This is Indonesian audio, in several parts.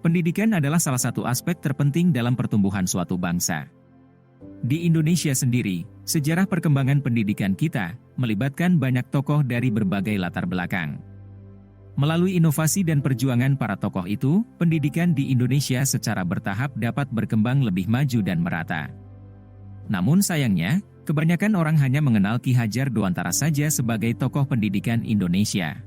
Pendidikan adalah salah satu aspek terpenting dalam pertumbuhan suatu bangsa. Di Indonesia sendiri, sejarah perkembangan pendidikan kita melibatkan banyak tokoh dari berbagai latar belakang. Melalui inovasi dan perjuangan para tokoh itu, pendidikan di Indonesia secara bertahap dapat berkembang lebih maju dan merata. Namun sayangnya, kebanyakan orang hanya mengenal Ki Hajar Dewantara saja sebagai tokoh pendidikan Indonesia.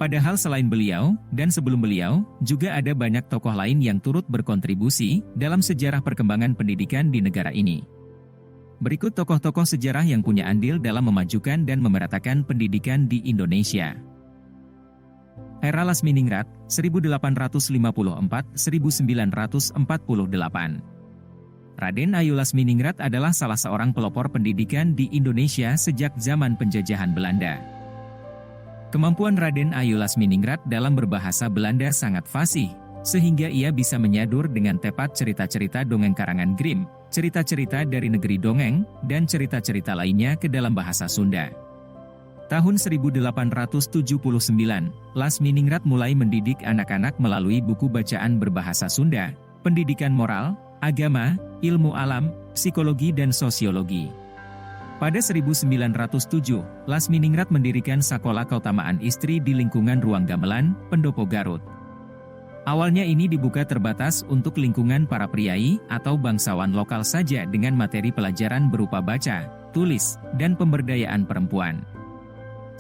Padahal selain beliau, dan sebelum beliau, juga ada banyak tokoh lain yang turut berkontribusi dalam sejarah perkembangan pendidikan di negara ini. Berikut tokoh-tokoh sejarah yang punya andil dalam memajukan dan memeratakan pendidikan di Indonesia. Era Lasminingrat, 1854-1948. Raden Ayu Lasminingrat adalah salah seorang pelopor pendidikan di Indonesia sejak zaman penjajahan Belanda. Kemampuan Raden Ayu Lasminingrat dalam berbahasa Belanda sangat fasih, sehingga ia bisa menyadur dengan tepat cerita-cerita dongeng karangan Grimm, cerita-cerita dari negeri dongeng, dan cerita-cerita lainnya ke dalam bahasa Sunda. Tahun 1879, Lasminingrat mulai mendidik anak-anak melalui buku bacaan berbahasa Sunda, pendidikan moral, agama, ilmu alam, psikologi dan sosiologi. Pada 1907, Lasminingrat mendirikan Sekolah Keutamaan Istri di lingkungan Ruang Gamelan, Pendopo Garut. Awalnya ini dibuka terbatas untuk lingkungan para priai atau bangsawan lokal saja dengan materi pelajaran berupa baca, tulis, dan pemberdayaan perempuan.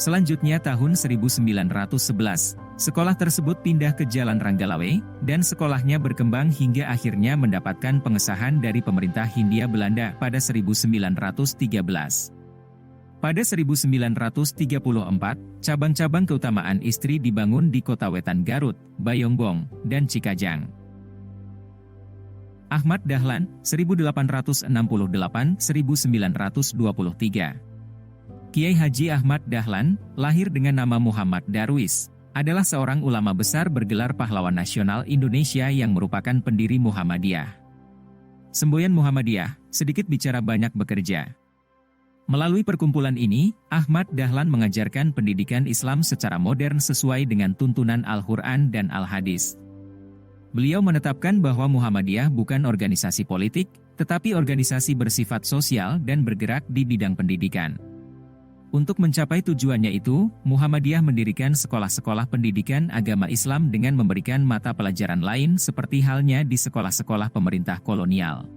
Selanjutnya tahun 1911, sekolah tersebut pindah ke Jalan Ranggalawe, dan sekolahnya berkembang hingga akhirnya mendapatkan pengesahan dari pemerintah Hindia Belanda pada 1913. Pada 1934, cabang-cabang Keutamaan Istri dibangun di Kota Wetan Garut, Bayongbong, dan Cikajang. Ahmad Dahlan, 1868-1923. Kiai Haji Ahmad Dahlan, lahir dengan nama Muhammad Darwis, adalah seorang ulama besar bergelar pahlawan nasional Indonesia yang merupakan pendiri Muhammadiyah. Semboyan Muhammadiyah, sedikit bicara banyak bekerja. Melalui perkumpulan ini, Ahmad Dahlan mengajarkan pendidikan Islam secara modern sesuai dengan tuntunan Al-Quran dan Al-Hadis. Beliau menetapkan bahwa Muhammadiyah bukan organisasi politik, tetapi organisasi bersifat sosial dan bergerak di bidang pendidikan. Untuk mencapai tujuannya itu, Muhammadiyah mendirikan sekolah-sekolah pendidikan agama Islam dengan memberikan mata pelajaran lain seperti halnya di sekolah-sekolah pemerintah kolonial.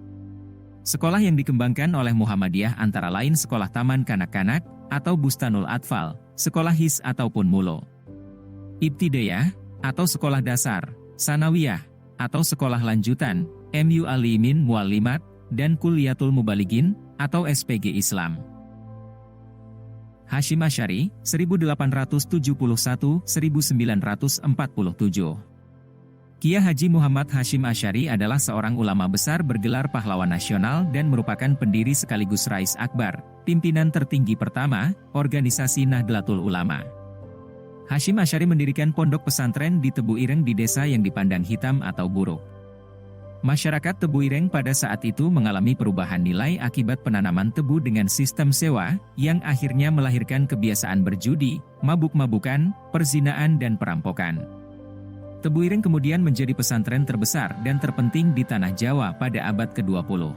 Sekolah yang dikembangkan oleh Muhammadiyah antara lain sekolah taman kanak-kanak, atau Bustanul Atfal, sekolah his ataupun mulo. Ibtidaiyah, atau sekolah dasar, Sanawiyah, atau sekolah lanjutan, MU Alimin Muallimat, dan Kulliyatul Mubalighin, atau SPG Islam. Hasyim Asy'ari, 1871-1947. Kiai Haji Muhammad Hasyim Asy'ari adalah seorang ulama besar bergelar pahlawan nasional dan merupakan pendiri sekaligus Rais Akbar, pimpinan tertinggi pertama, organisasi Nahdlatul Ulama. Hasyim Asy'ari mendirikan pondok pesantren di Tebu Ireng di desa yang dipandang hitam atau buruk. Masyarakat Tebu Ireng pada saat itu mengalami perubahan nilai akibat penanaman tebu dengan sistem sewa, yang akhirnya melahirkan kebiasaan berjudi, mabuk-mabukan, perzinaan dan perampokan. Tebu Ireng kemudian menjadi pesantren terbesar dan terpenting di Tanah Jawa pada abad ke-20.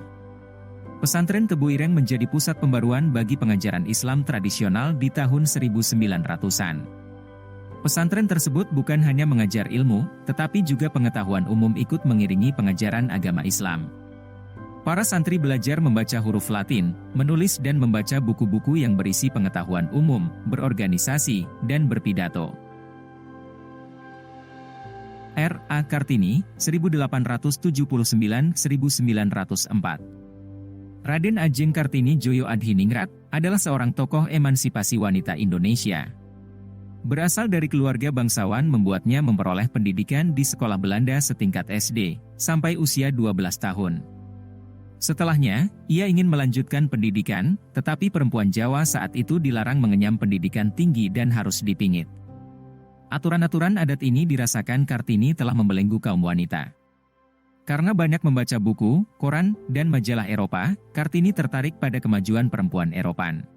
Pesantren Tebu Ireng menjadi pusat pembaruan bagi pengajaran Islam tradisional di tahun 1900-an. Pesantren tersebut bukan hanya mengajar ilmu, tetapi juga pengetahuan umum ikut mengiringi pengajaran agama Islam. Para santri belajar membaca huruf Latin, menulis dan membaca buku-buku yang berisi pengetahuan umum, berorganisasi, dan berpidato. R.A. Kartini, 1879-1904. Raden Ajeng Kartini Joyo Adhiningrat adalah seorang tokoh emansipasi wanita Indonesia. Berasal dari keluarga bangsawan membuatnya memperoleh pendidikan di sekolah Belanda setingkat SD, sampai usia 12 tahun. Setelahnya, ia ingin melanjutkan pendidikan, tetapi perempuan Jawa saat itu dilarang mengenyam pendidikan tinggi dan harus dipingit. Aturan-aturan adat ini dirasakan Kartini telah membelenggu kaum wanita. Karena banyak membaca buku, koran, dan majalah Eropa, Kartini tertarik pada kemajuan perempuan Eropan.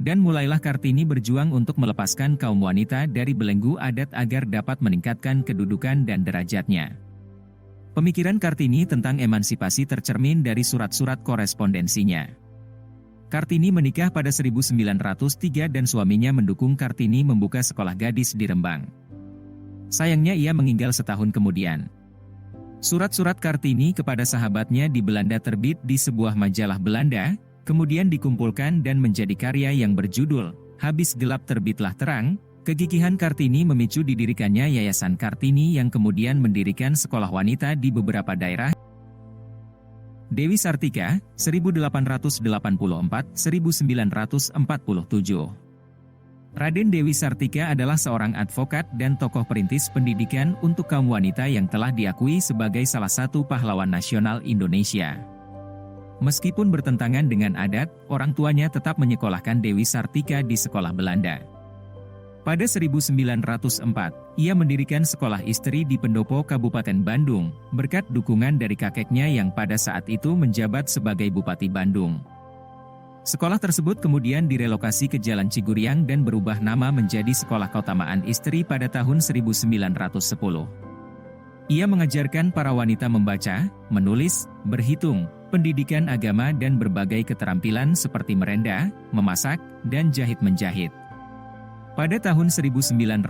Dan mulailah Kartini berjuang untuk melepaskan kaum wanita dari belenggu adat agar dapat meningkatkan kedudukan dan derajatnya. Pemikiran Kartini tentang emansipasi tercermin dari surat-surat korespondensinya. Kartini menikah pada 1903 dan suaminya mendukung Kartini membuka sekolah gadis di Rembang. Sayangnya ia meninggal setahun kemudian. Surat-surat Kartini kepada sahabatnya di Belanda terbit di sebuah majalah Belanda, kemudian dikumpulkan dan menjadi karya yang berjudul Habis Gelap Terbitlah Terang. Kegigihan Kartini memicu didirikannya Yayasan Kartini yang kemudian mendirikan sekolah wanita di beberapa daerah. Dewi Sartika, 1884-1947. Raden Dewi Sartika adalah seorang advokat dan tokoh perintis pendidikan untuk kaum wanita yang telah diakui sebagai salah satu pahlawan nasional Indonesia. Meskipun bertentangan dengan adat, orang tuanya tetap menyekolahkan Dewi Sartika di sekolah Belanda. Pada 1904, ia mendirikan sekolah istri di Pendopo, Kabupaten Bandung, berkat dukungan dari kakeknya yang pada saat itu menjabat sebagai Bupati Bandung. Sekolah tersebut kemudian direlokasi ke Jalan Ciguriang dan berubah nama menjadi Sekolah Keutamaan Istri pada tahun 1910. Ia mengajarkan para wanita membaca, menulis, berhitung, pendidikan agama dan berbagai keterampilan seperti merenda, memasak, dan jahit-menjahit. Pada tahun 1912,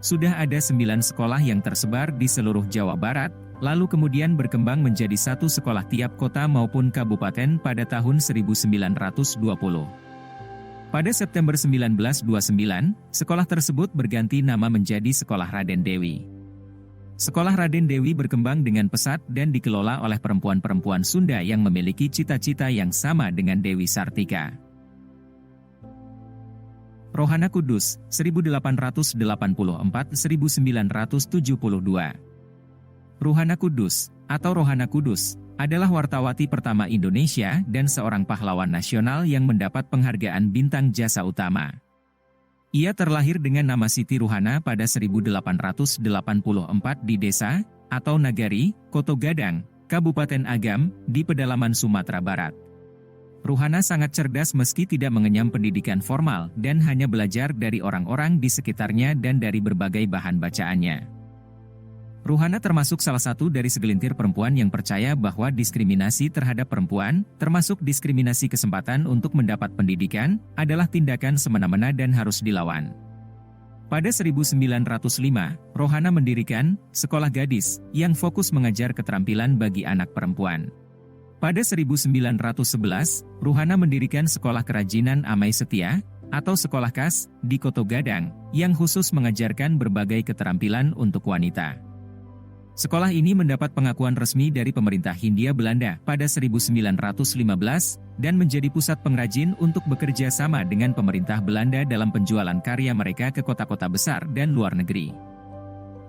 sudah ada 9 sekolah yang tersebar di seluruh Jawa Barat, lalu kemudian berkembang menjadi satu sekolah tiap kota maupun kabupaten pada tahun 1920. Pada September 1929, sekolah tersebut berganti nama menjadi Sekolah Raden Dewi. Sekolah Raden Dewi berkembang dengan pesat dan dikelola oleh perempuan-perempuan Sunda yang memiliki cita-cita yang sama dengan Dewi Sartika. Rohana Kudus, 1884-1972. Ruhana Kudus, atau Rohana Kudus, adalah wartawati pertama Indonesia dan seorang pahlawan nasional yang mendapat penghargaan Bintang Jasa Utama. Ia terlahir dengan nama Siti Ruhana pada 1884 di desa, atau Nagari, Koto Gadang, Kabupaten Agam, di pedalaman Sumatera Barat. Ruhana sangat cerdas meski tidak mengenyam pendidikan formal dan hanya belajar dari orang-orang di sekitarnya dan dari berbagai bahan bacaannya. Ruhana termasuk salah satu dari segelintir perempuan yang percaya bahwa diskriminasi terhadap perempuan, termasuk diskriminasi kesempatan untuk mendapat pendidikan, adalah tindakan semena-mena dan harus dilawan. Pada 1905, Rohana mendirikan sekolah gadis yang fokus mengajar keterampilan bagi anak perempuan. Pada 1911, Ruhana mendirikan Sekolah Kerajinan Amai Setia, atau Sekolah Kas, di Koto Gadang, yang khusus mengajarkan berbagai keterampilan untuk wanita. Sekolah ini mendapat pengakuan resmi dari pemerintah Hindia Belanda pada 1915, dan menjadi pusat pengrajin untuk bekerja sama dengan pemerintah Belanda dalam penjualan karya mereka ke kota-kota besar dan luar negeri.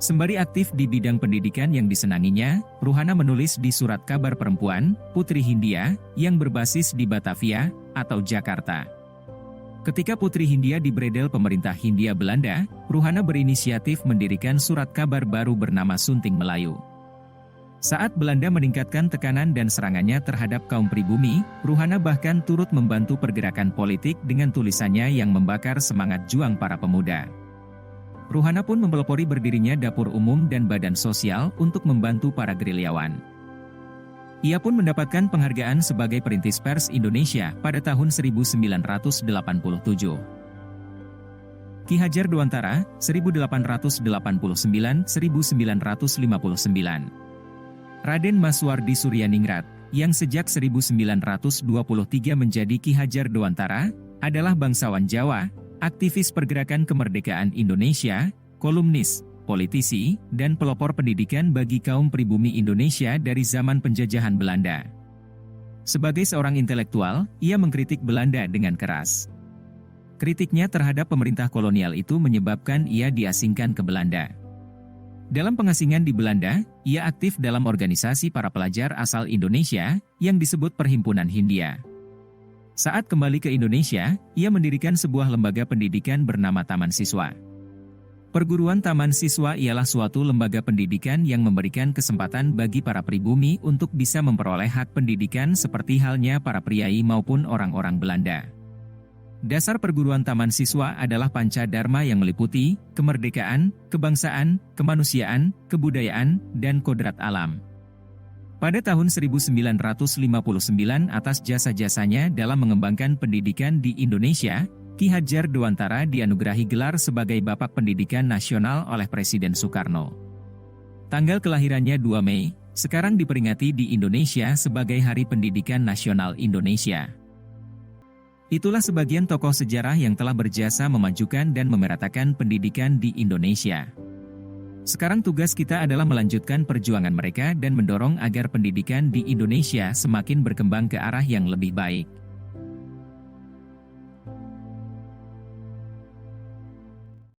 Sembari aktif di bidang pendidikan yang disenanginya, Ruhana menulis di Surat Kabar Perempuan, Putri Hindia, yang berbasis di Batavia, atau Jakarta. Ketika Putri Hindia dibredel pemerintah Hindia Belanda, Ruhana berinisiatif mendirikan surat kabar baru bernama Sunting Melayu. Saat Belanda meningkatkan tekanan dan serangannya terhadap kaum pribumi, Ruhana bahkan turut membantu pergerakan politik dengan tulisannya yang membakar semangat juang para pemuda. Ruhana pun mempelopori berdirinya dapur umum dan badan sosial untuk membantu para gerilyawan. Ia pun mendapatkan penghargaan sebagai perintis pers Indonesia pada tahun 1987. Ki Hajar Dewantara, 1889-1959. Raden Maswardi Suryaningrat, yang sejak 1923 menjadi Ki Hajar Dewantara, adalah bangsawan Jawa, aktivis pergerakan kemerdekaan Indonesia, kolumnis, politisi, dan pelopor pendidikan bagi kaum pribumi Indonesia dari zaman penjajahan Belanda. Sebagai seorang intelektual, ia mengkritik Belanda dengan keras. Kritiknya terhadap pemerintah kolonial itu menyebabkan ia diasingkan ke Belanda. Dalam pengasingan di Belanda, ia aktif dalam organisasi para pelajar asal Indonesia, yang disebut Perhimpunan Hindia. Saat kembali ke Indonesia, ia mendirikan sebuah lembaga pendidikan bernama Taman Siswa. Perguruan Taman Siswa ialah suatu lembaga pendidikan yang memberikan kesempatan bagi para pribumi untuk bisa memperoleh hak pendidikan seperti halnya para priai maupun orang-orang Belanda. Dasar perguruan taman siswa adalah panca dharma yang meliputi kemerdekaan, kebangsaan, kemanusiaan, kebudayaan, dan kodrat alam. Pada tahun 1959 atas jasa-jasanya dalam mengembangkan pendidikan di Indonesia, Ki Hadjar Dewantara dianugerahi gelar sebagai Bapak Pendidikan Nasional oleh Presiden Soekarno. Tanggal kelahirannya 2 Mei, sekarang diperingati di Indonesia sebagai Hari Pendidikan Nasional Indonesia. Itulah sebagian tokoh sejarah yang telah berjasa memajukan dan memeratakan pendidikan di Indonesia. Sekarang tugas kita adalah melanjutkan perjuangan mereka dan mendorong agar pendidikan di Indonesia semakin berkembang ke arah yang lebih baik.